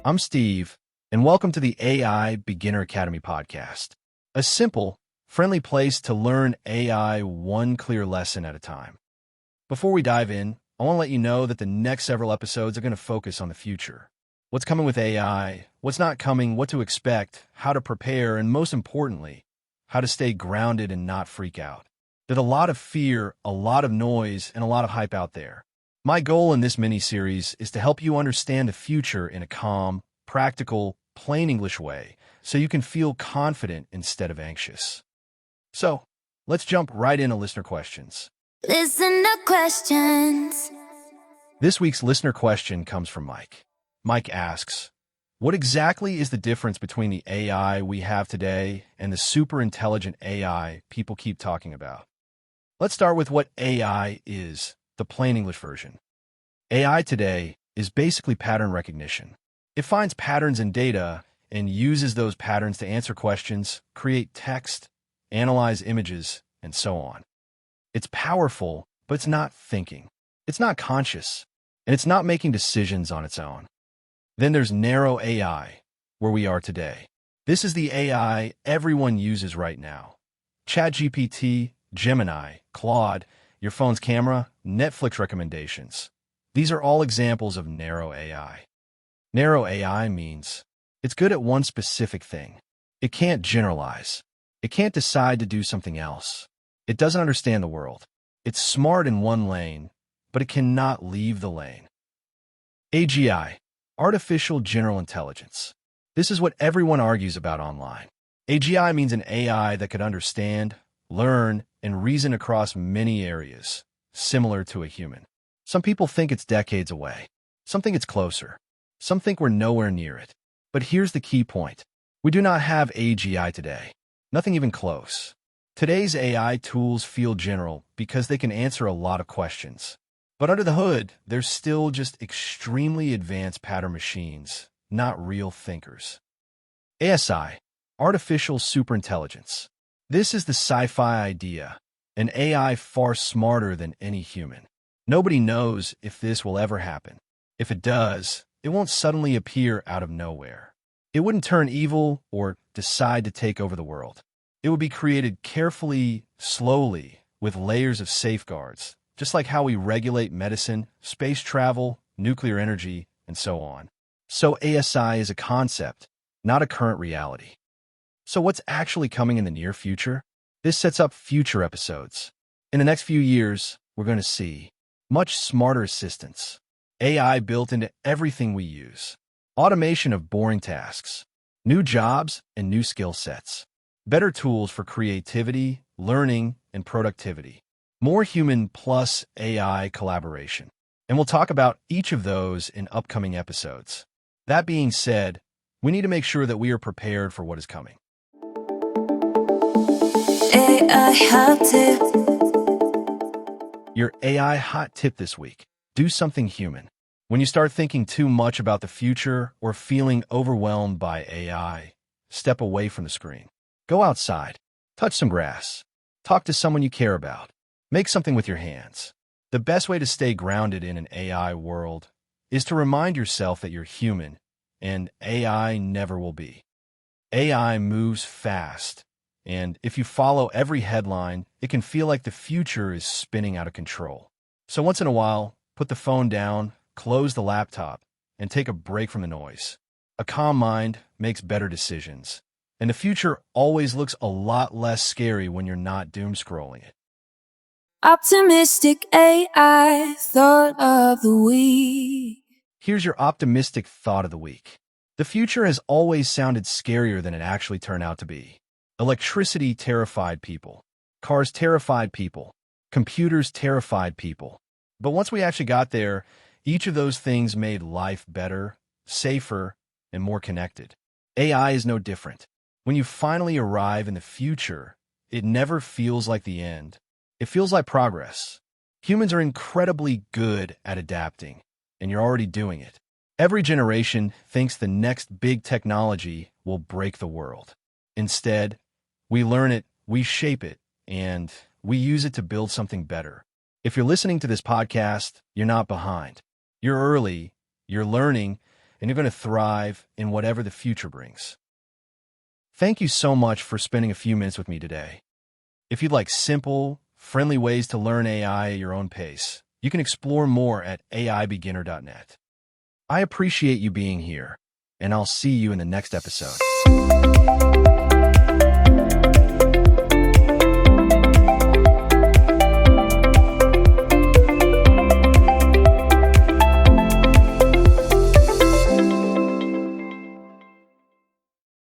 I'm Steve, and welcome to the AI Beginner Academy podcast, a simple, friendly place to learn AI one clear lesson at a time. Before we dive in, I want to let you know that the next several episodes are going to focus on the future. What's coming with AI, what's not coming, what to expect, how to prepare, and most importantly, how to stay grounded and not freak out. There's a lot of fear, a lot of noise, and a lot of hype out there. My goal in this mini-series is to help you understand the future in a calm, practical, plain English way so you can feel confident instead of anxious. So, let's jump right into listener questions. Listen to questions. This week's listener question comes from Mike. Mike asks, what exactly is the difference between the AI we have today and the super intelligent AI people keep talking about? Let's start with what AI is, the plain English version. AI today is basically pattern recognition. It finds patterns in data and uses those patterns to answer questions, create text, analyze images, and so on. It's powerful, but it's not thinking. It's not conscious, and it's not making decisions on its own. Then there's narrow AI, where we are today. This is the AI everyone uses right now. ChatGPT, Gemini, Claude, your phone's camera, Netflix recommendations. These are all examples of narrow AI. Narrow AI means it's good at one specific thing. It can't generalize. It can't decide to do something else. It doesn't understand the world. It's smart in one lane, but it cannot leave the lane. AGI, Artificial General Intelligence. This is what everyone argues about online. AGI means an AI that could understand, learn, and reason across many areas, similar to a human. Some people think it's decades away. Some think it's closer. Some think we're nowhere near it. But here's the key point. We do not have AGI today. Nothing even close. Today's AI tools feel general because they can answer a lot of questions. But under the hood, they're still just extremely advanced pattern machines, not real thinkers. ASI, Artificial Superintelligence. This is the sci-fi idea, an AI far smarter than any human. Nobody knows if this will ever happen. If it does, it won't suddenly appear out of nowhere. It wouldn't turn evil or decide to take over the world. It would be created carefully, slowly, with layers of safeguards, just like how we regulate medicine, space travel, nuclear energy, and so on. So ASI is a concept, not a current reality. So what's actually coming in the near future? This sets up future episodes. In the next few years, we're going to see much smarter assistants, AI built into everything we use, automation of boring tasks, new jobs and new skill sets, better tools for creativity, learning, and productivity, more human plus AI collaboration. And we'll talk about each of those in upcoming episodes. That being said, we need to make sure that we are prepared for what is coming. AI hot tip. Your AI hot tip this week. Do something human. When you start thinking too much about the future or feeling overwhelmed by AI, step away from the screen. Go outside. Touch some grass. Talk to someone you care about. Make something with your hands. The best way to stay grounded in an AI world is to remind yourself that you're human, and AI never will be. AI moves fast, and if you follow every headline, it can feel like the future is spinning out of control. So once in a while, put the phone down, close the laptop, and take a break from the noise. A calm mind makes better decisions, and the future always looks a lot less scary when you're not doom scrolling it. Optimistic AI thought of the week. Here's your optimistic thought of the week. The future has always sounded scarier than it actually turned out to be. Electricity terrified people. Cars terrified people. Computers terrified people. But once we actually got there, each of those things made life better, safer, and more connected. AI is no different. When you finally arrive in the future, it never feels like the end. It feels like progress. Humans are incredibly good at adapting, and you're already doing it. Every generation thinks the next big technology will break the world. Instead, we learn it, we shape it, and we use it to build something better. If you're listening to this podcast, you're not behind. You're early, you're learning, and you're going to thrive in whatever the future brings. Thank you so much for spending a few minutes with me today. If you'd like simple, friendly ways to learn AI at your own pace, you can explore more at aibeginner.net. I appreciate you being here, and I'll see you in the next episode.